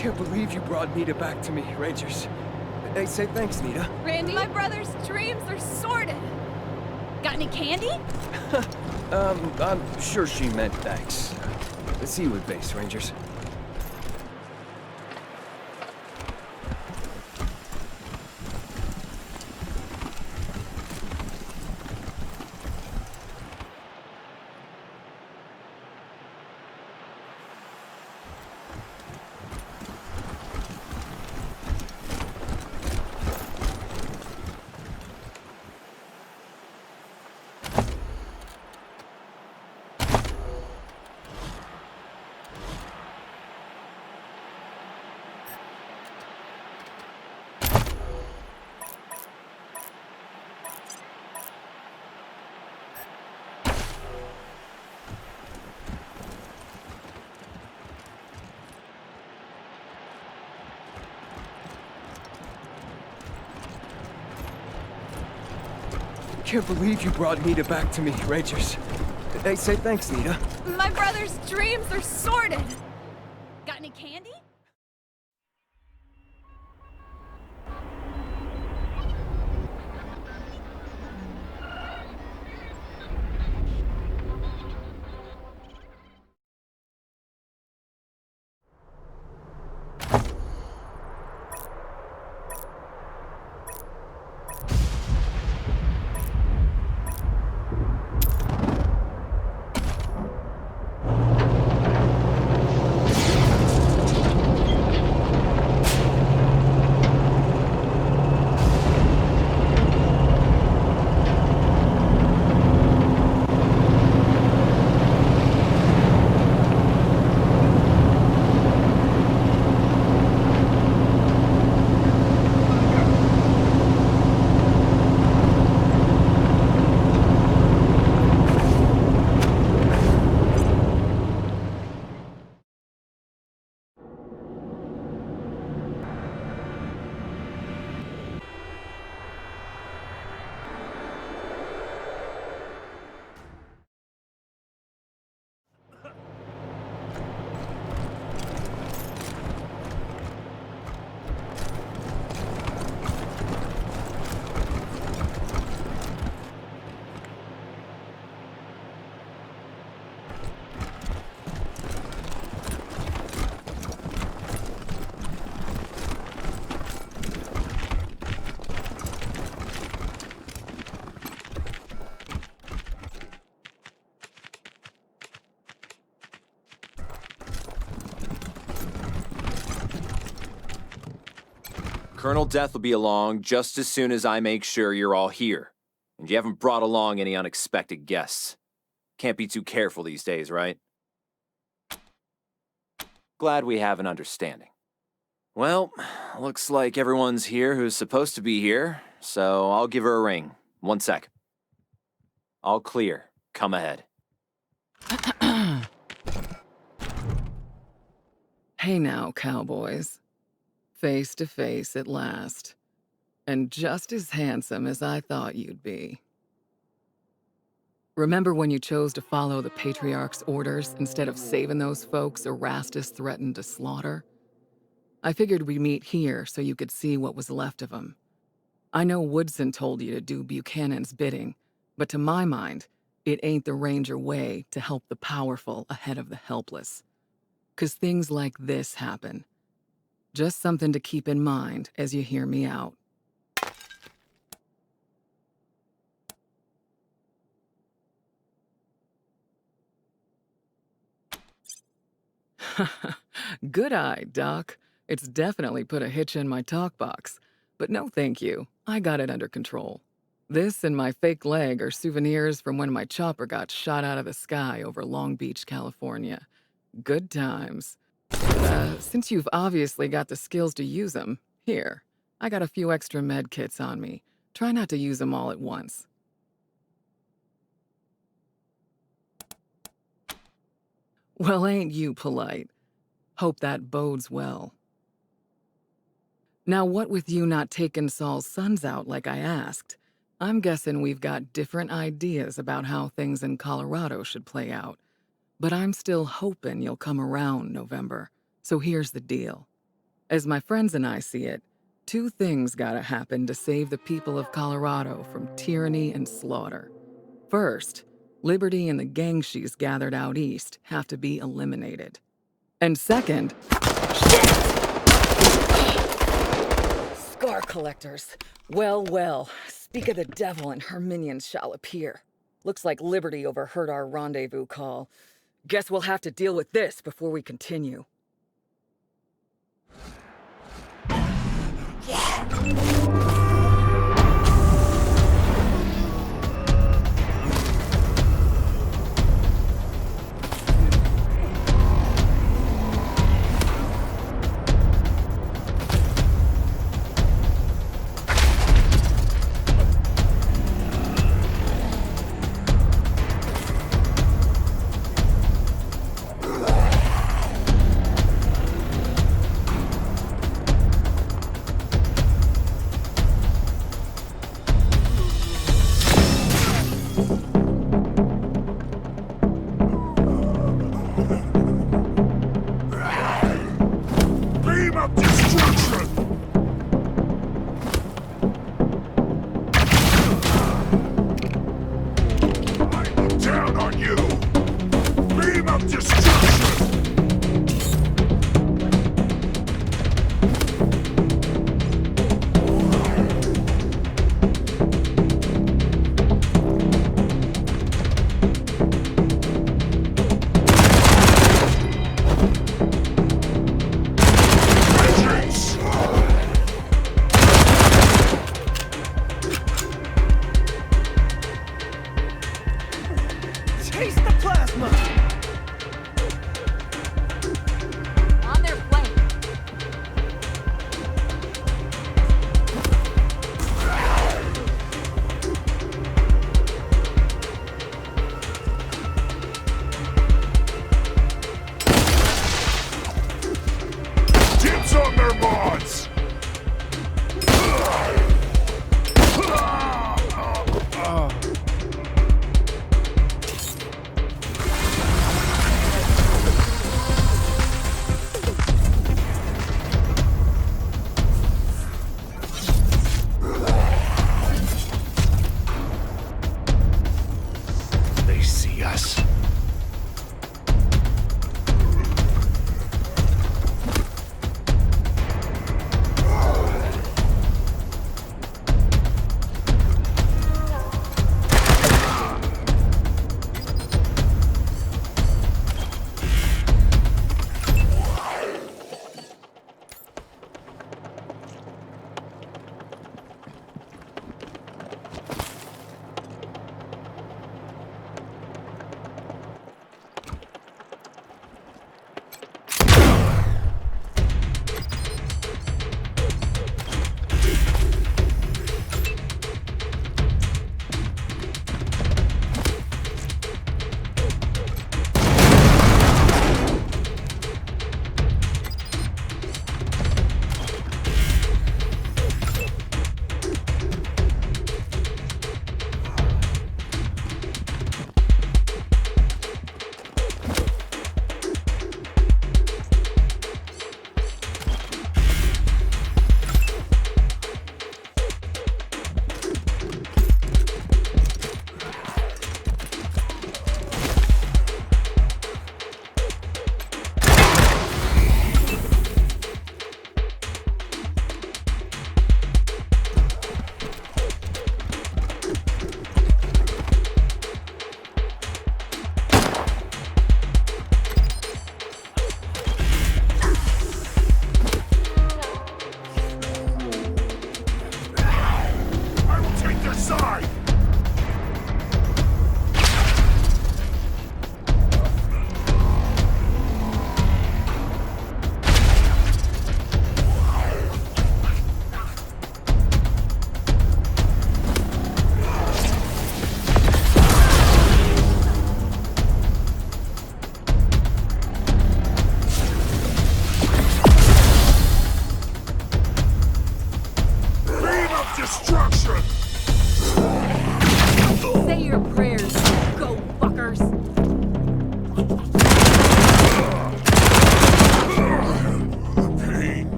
Can't believe you brought Nita back to me, Rangers. Hey, say thanks, Nita. Randy, my brother's dreams are sordid. Got any candy? I'm sure she meant thanks. See you at base, Rangers. Can't believe you brought Nita back to me, Rangers. Hey, say thanks, Nita. My brother's dreams are sordid. Got any candy? Colonel Death will be along just as soon as I make sure you're all here. And you haven't brought along any unexpected guests. Can't be too careful these days, right? Glad we have an understanding. Well, looks like everyone's here who's supposed to be here, so I'll give her a ring. 1 sec. All clear. Come ahead. Hey now, cowboys. Face to face at last. And just as handsome as I thought you'd be. Remember when you chose to follow the Patriarch's orders instead of saving those folks Erastus threatened to slaughter? I figured we'd meet here so you could see what was left of them. I know Woodson told you to do Buchanan's bidding, but to my mind, it ain't the Ranger way to help the powerful ahead of the helpless. 'Cause things like this happen. Just something to keep in mind as you hear me out. Good eye, Doc. It's definitely put a hitch in my talk box. But no thank you, I got it under control. This and my fake leg are souvenirs from when my chopper got shot out of the sky over Long Beach, California. Good times. Since you've obviously got the skills to use them, here, I got a few extra med kits on me. Try not to use them all at once. Well, ain't you polite? Hope that bodes well. Now, what with you not taking Saul's sons out like I asked, I'm guessing we've got different ideas about how things in Colorado should play out. But I'm still hoping you'll come around, November. So here's the deal. As my friends and I see it, two things gotta happen to save the people of Colorado from tyranny and slaughter. First, Liberty and the gang she's gathered out east have to be eliminated. And second, Scar collectors. Well, speak of the devil and her minions shall appear. Looks like Liberty overheard our rendezvous call. Guess we'll have to deal with this before we continue.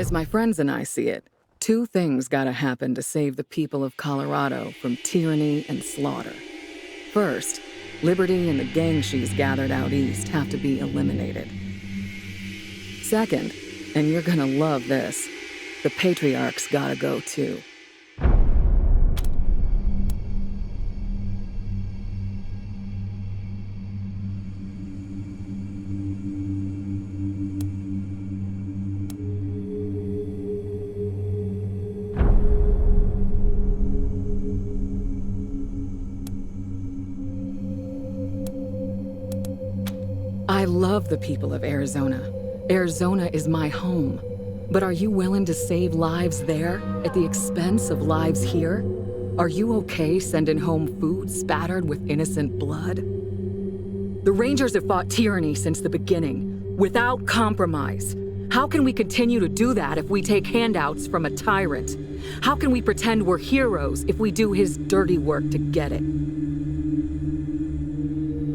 As my friends and I see it, two things gotta happen to save the people of Colorado from tyranny and slaughter. First, Liberty and the gang she's gathered out east have to be eliminated. Second, and you're gonna love this, the patriarch's gotta go too. I love the people of Arizona. Arizona is my home. But are you willing to save lives there at the expense of lives here? Are you okay sending home food spattered with innocent blood? The Rangers have fought tyranny since the beginning, without compromise. How can we continue to do that if we take handouts from a tyrant? How can we pretend we're heroes if we do his dirty work to get it?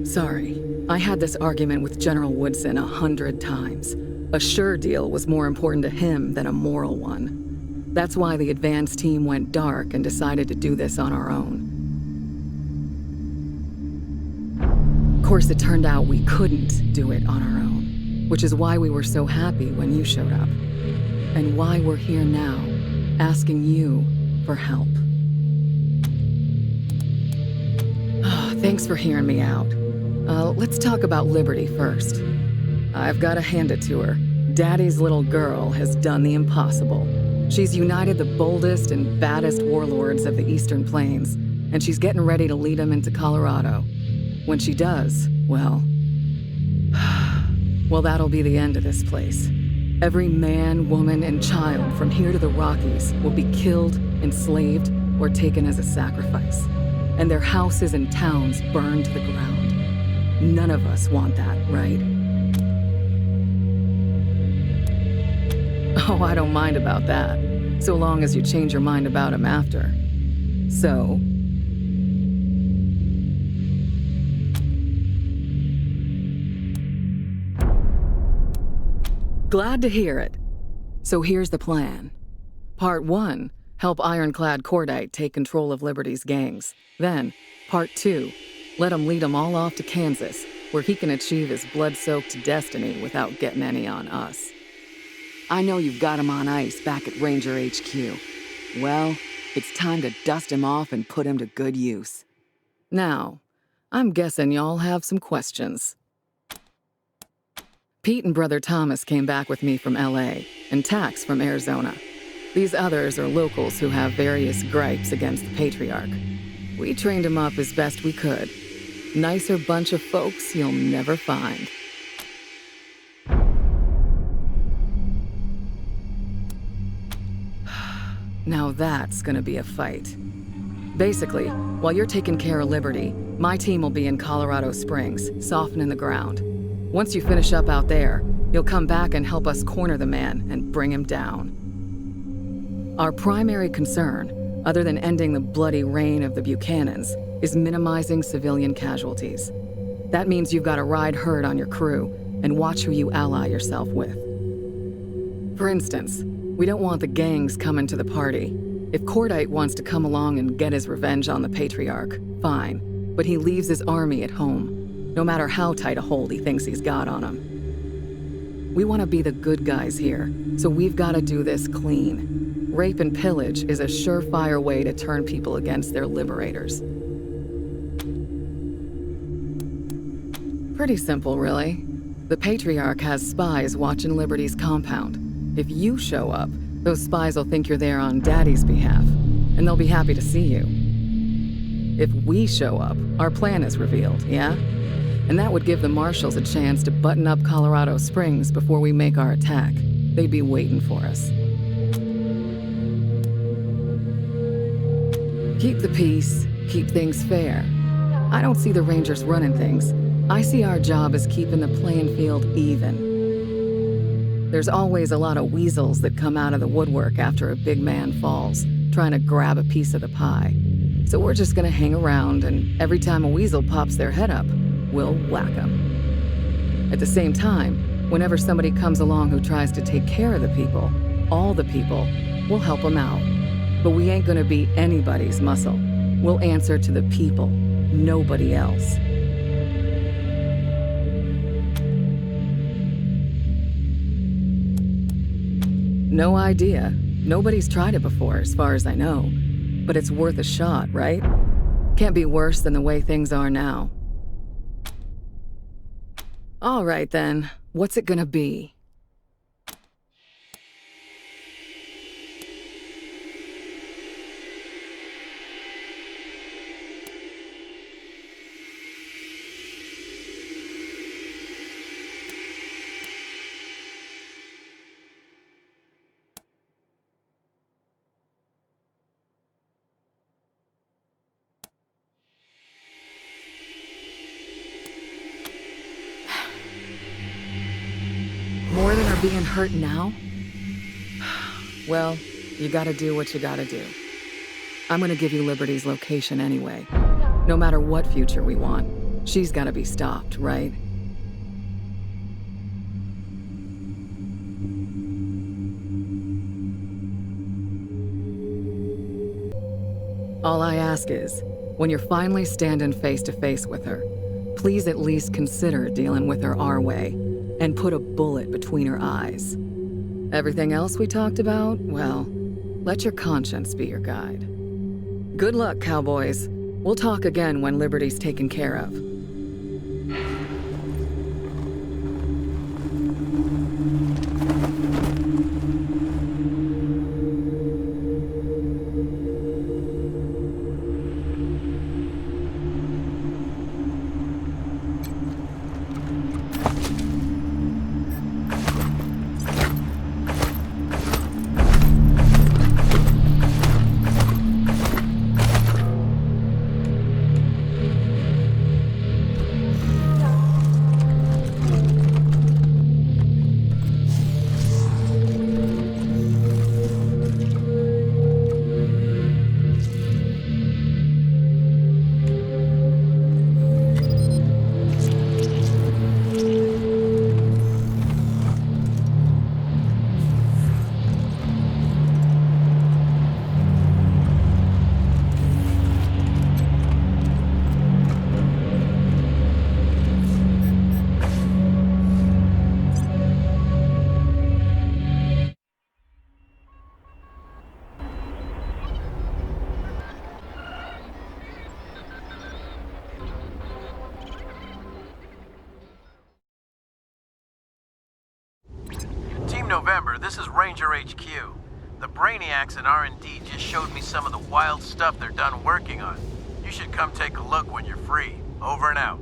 Sorry. I had this argument with General Woodson 100 times. A sure deal was more important to him than a moral one. That's why the advance team went dark and decided to do this on our own. Of course, it turned out we couldn't do it on our own, which is why we were so happy when you showed up, and why we're here now, asking you for help. Thanks for hearing me out. Let's talk about Liberty first. I've got to hand it to her. Daddy's little girl has done the impossible. She's united the boldest and baddest warlords of the Eastern Plains, and she's getting ready to lead them into Colorado. When she does, well, that'll be the end of this place. Every man, woman, and child from here to the Rockies will be killed, enslaved, or taken as a sacrifice, and their houses and towns burned to the ground. None of us want that, right? Oh, I don't mind about that, so long as you change your mind about him after. So... Glad to hear it. So here's the plan. Part 1, help Ironclad Cordite take control of Liberty's gangs. Then, Part 2, let him lead them all off to Kansas, where he can achieve his blood-soaked destiny without getting any on us. I know you've got him on ice back at Ranger HQ. Well, it's time to dust him off and put him to good use. Now, I'm guessing y'all have some questions. Pete and Brother Thomas came back with me from LA, and Tax from Arizona. These others are locals who have various gripes against the Patriarch. We trained them up as best we could. Nicer bunch of folks you'll never find. Now that's gonna be a fight. Basically, while you're taking care of Liberty, my team will be in Colorado Springs, softening the ground. Once you finish up out there, you'll come back and help us corner the man and bring him down. Our primary concern, other than ending the bloody reign of the Buchanans, is minimizing civilian casualties. That means you've got to ride herd on your crew and watch who you ally yourself with. For instance, we don't want the gangs coming to the party. If Cordite wants to come along and get his revenge on the Patriarch, fine, but he leaves his army at home, no matter how tight a hold he thinks he's got on him. We want to be the good guys here, so we've got to do this clean. Rape and pillage is a surefire way to turn people against their liberators. Pretty simple, really. The Patriarch has spies watching Liberty's compound. If you show up, those spies will think you're there on Daddy's behalf, and they'll be happy to see you. If we show up, our plan is revealed, yeah? And that would give the Marshals a chance to button up Colorado Springs before we make our attack. They'd be waiting for us. Keep the peace, keep things fair. I don't see the Rangers running things. I see our job as keeping the playing field even. There's always a lot of weasels that come out of the woodwork after a big man falls, trying to grab a piece of the pie. So we're just gonna hang around, and every time a weasel pops their head up, we'll whack them. At the same time, whenever somebody comes along who tries to take care of the people, all the people, we'll help them out. But we ain't gonna be anybody's muscle. We'll answer to the people, nobody else. No idea. Nobody's tried it before, as far as I know. But it's worth a shot, right? Can't be worse than the way things are now. All right then, what's it gonna be? More than are being hurt now? Well, you gotta do what you gotta do. I'm gonna give you Liberty's location anyway. No matter what future we want, she's gotta be stopped, right? All I ask is, when you're finally standing face to face with her, please at least consider dealing with her our way and put a bullet between her eyes. Everything else we talked about, well, let your conscience be your guide. Good luck, cowboys. We'll talk again when Liberty's taken care of. November, this is Ranger HQ. The Brainiacs in R&D just showed me some of the wild stuff they're done working on. You should come take a look when you're free. Over and out.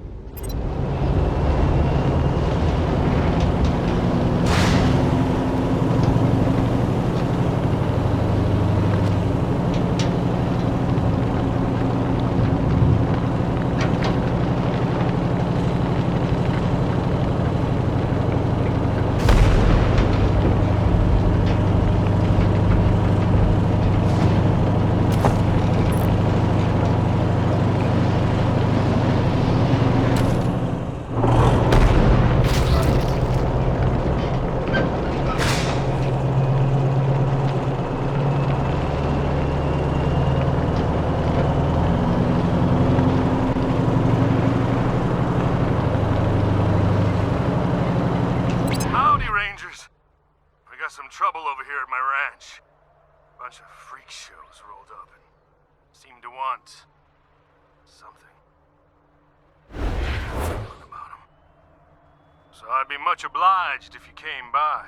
Some trouble over here at my ranch. Bunch of freak shows rolled up and seem to want something about them. So I'd be much obliged if you came by.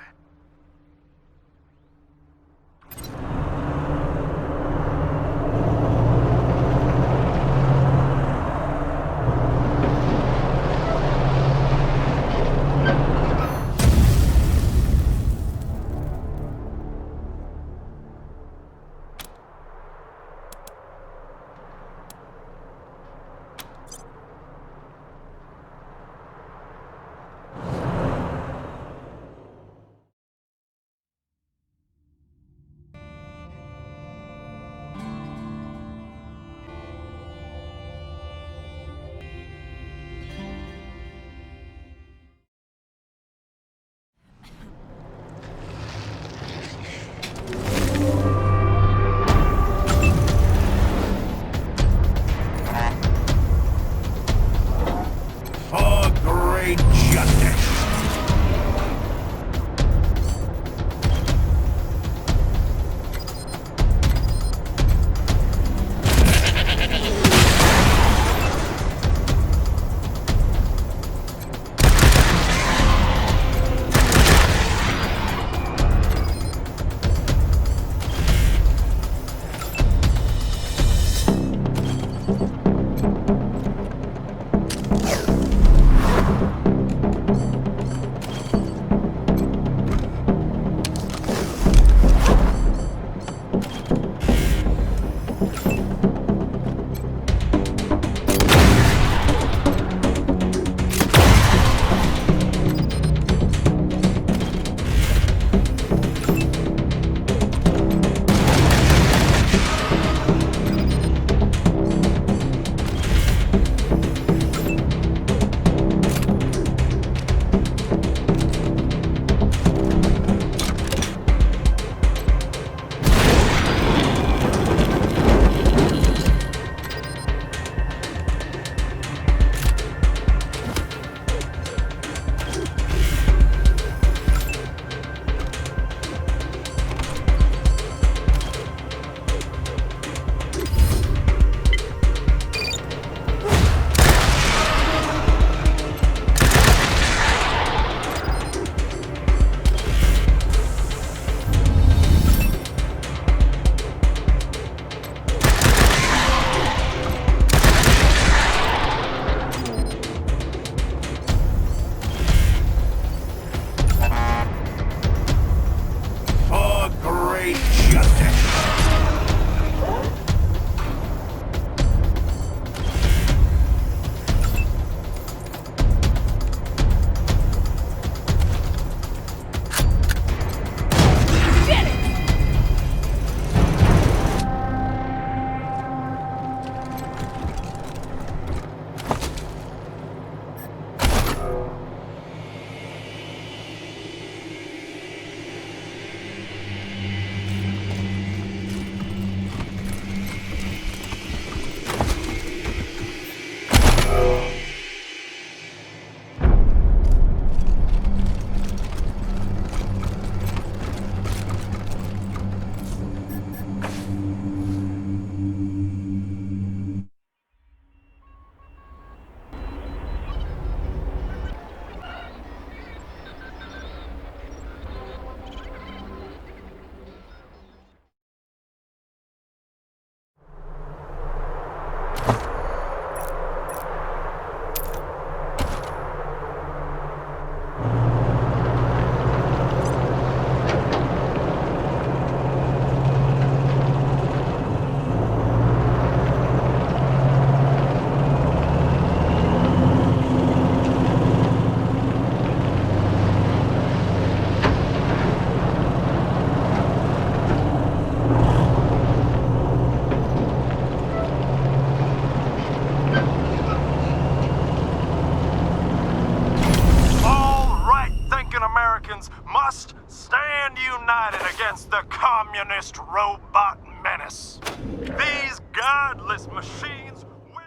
communist robot menace. These godless machines will...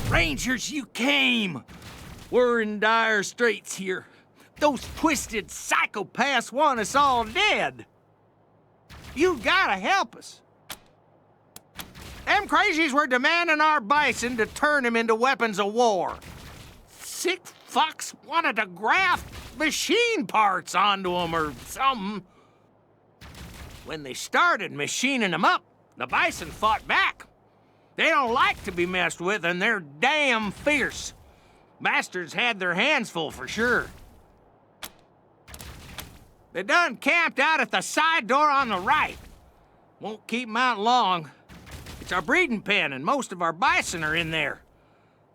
Rangers, you came! We're in dire straits here. Those twisted psychopaths want us all dead. You gotta help us. Them crazies were demanding our bison to turn them into weapons of war. Sick fucks wanted to graft machine parts onto them or something. When they started machining them up, the bison fought back. They don't like to be messed with, and they're damn fierce. Bastards had their hands full for sure. They done camped out at the side door on the right. Won't keep 'em out long. It's our breeding pen, and most of our bison are in there.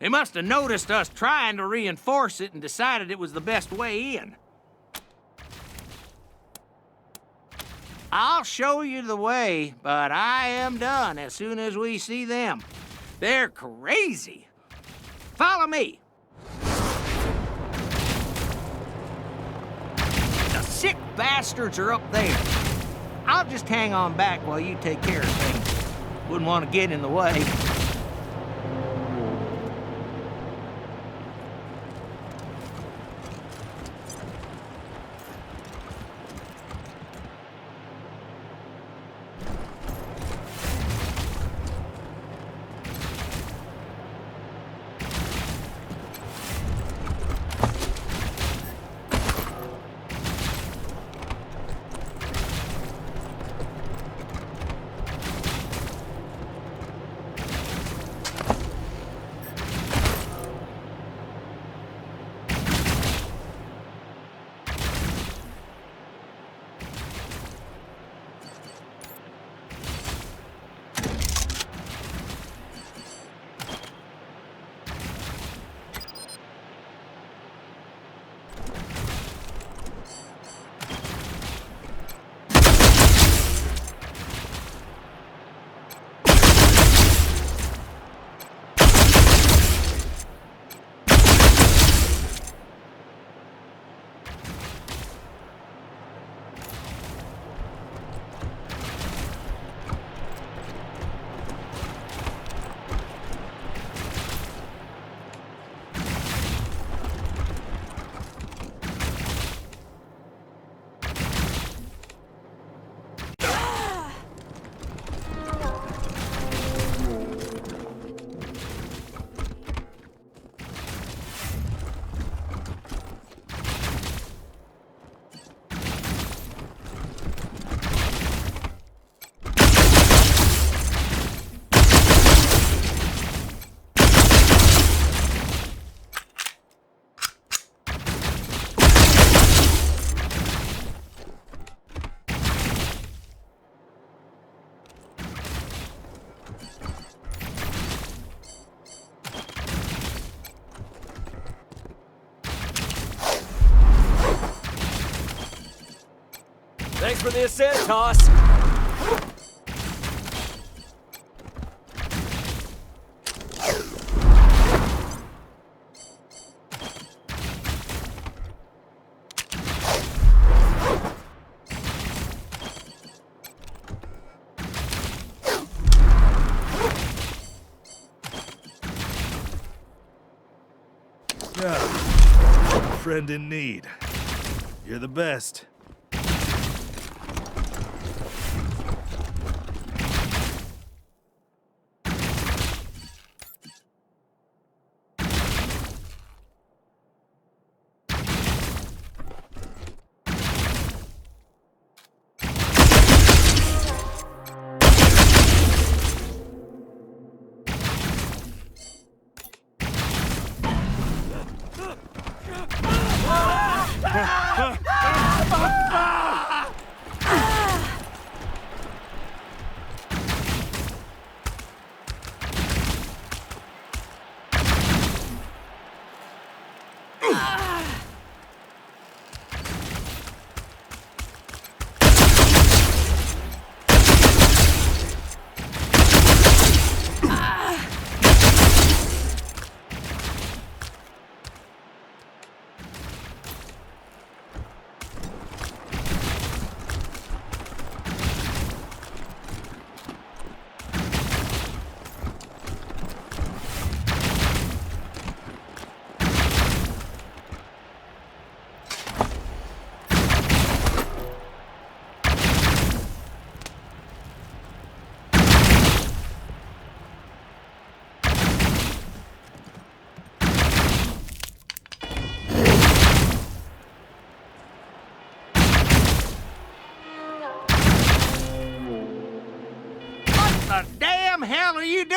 They must have noticed us trying to reinforce it and decided it was the best way in. I'll show you the way, but I am done as soon as we see them. They're crazy. Follow me. The sick bastards are up there. I'll just hang on back while you take care of things. Wouldn't want to get in the way. Thanks for the assist, Toss. Friend in need. You're the best.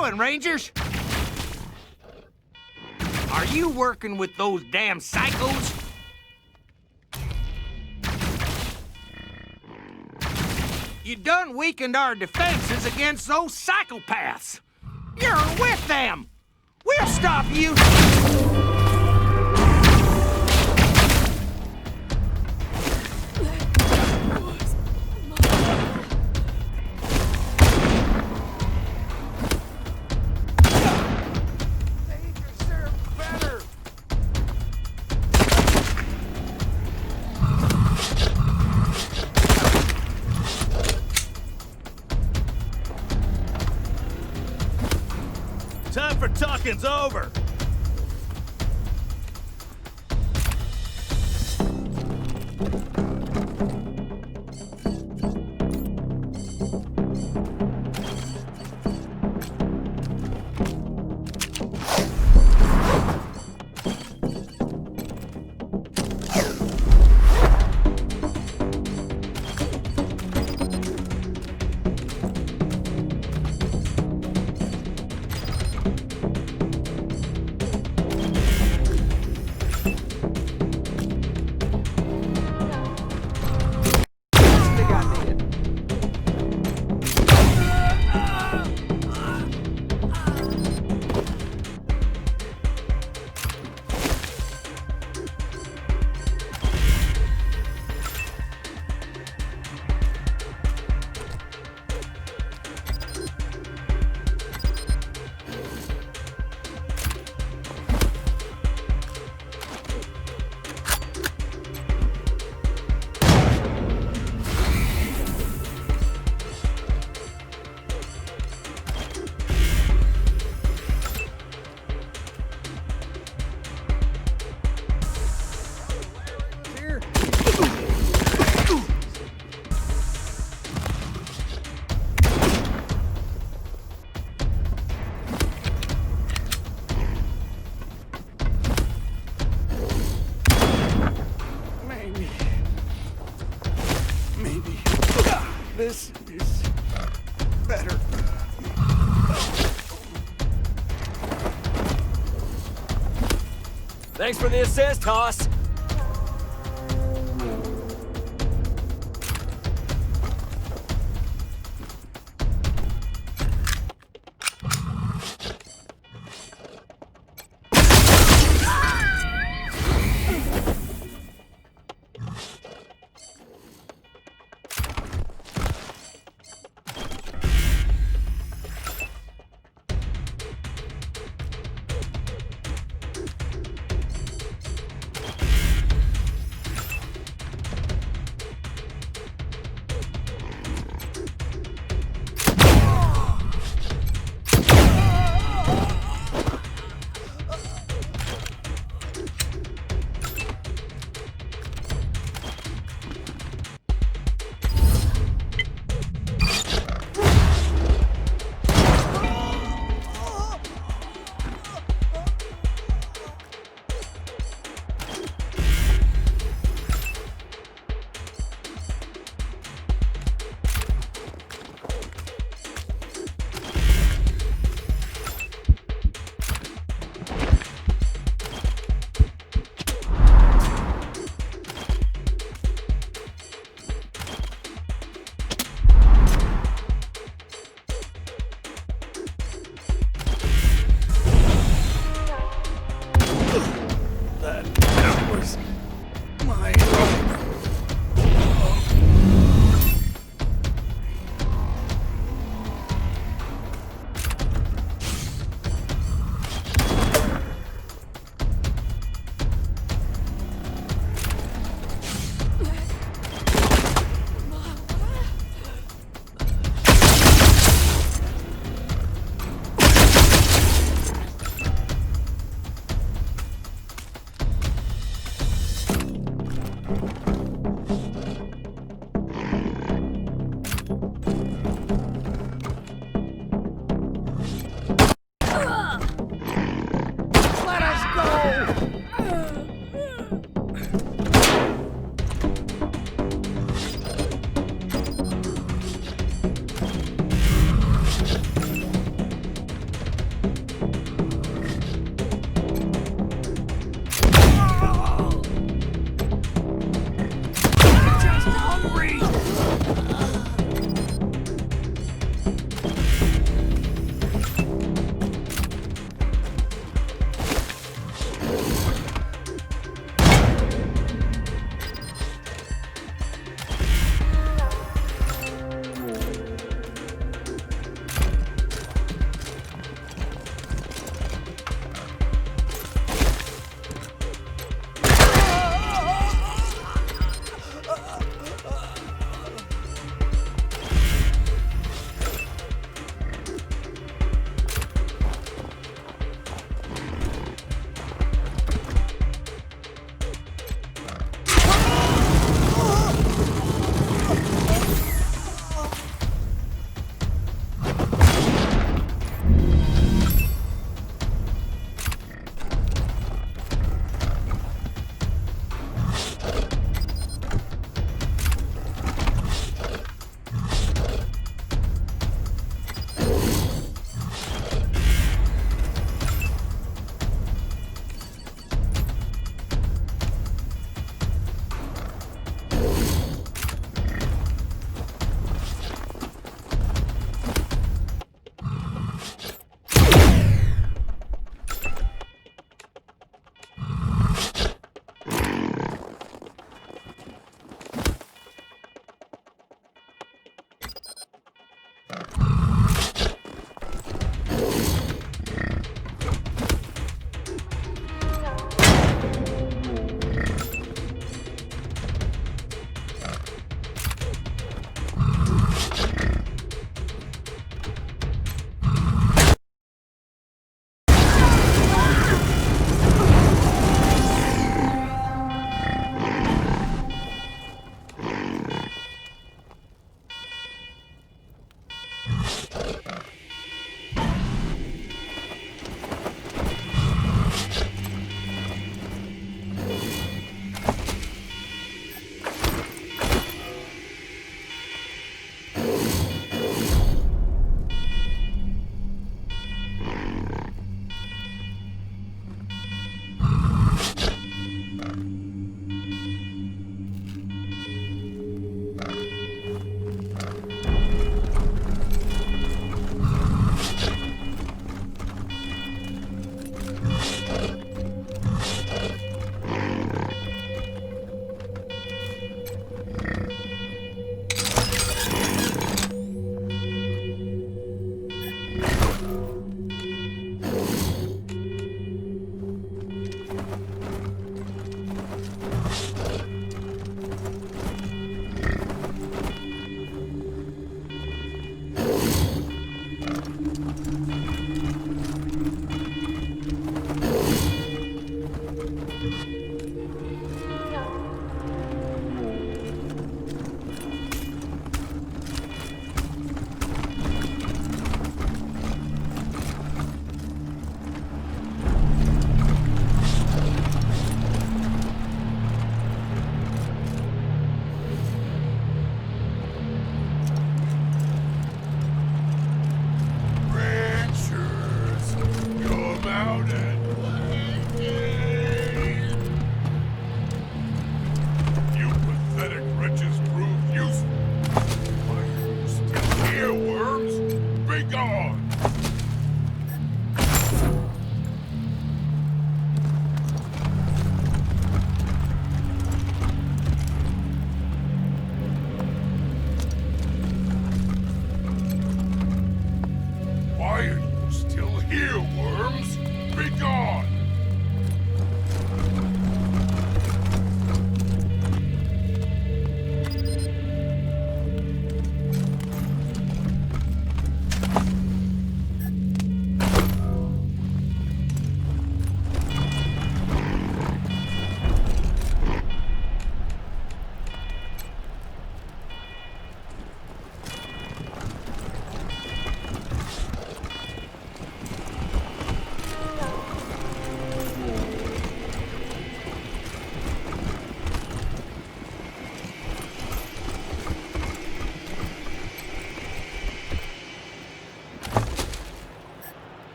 doing, Rangers? Are you working with those damn psychos? You done weakened our defenses against those psychopaths. You're with them. We'll stop you. Time for talking's over. Maybe this is better. Thanks for the assist, Hoss.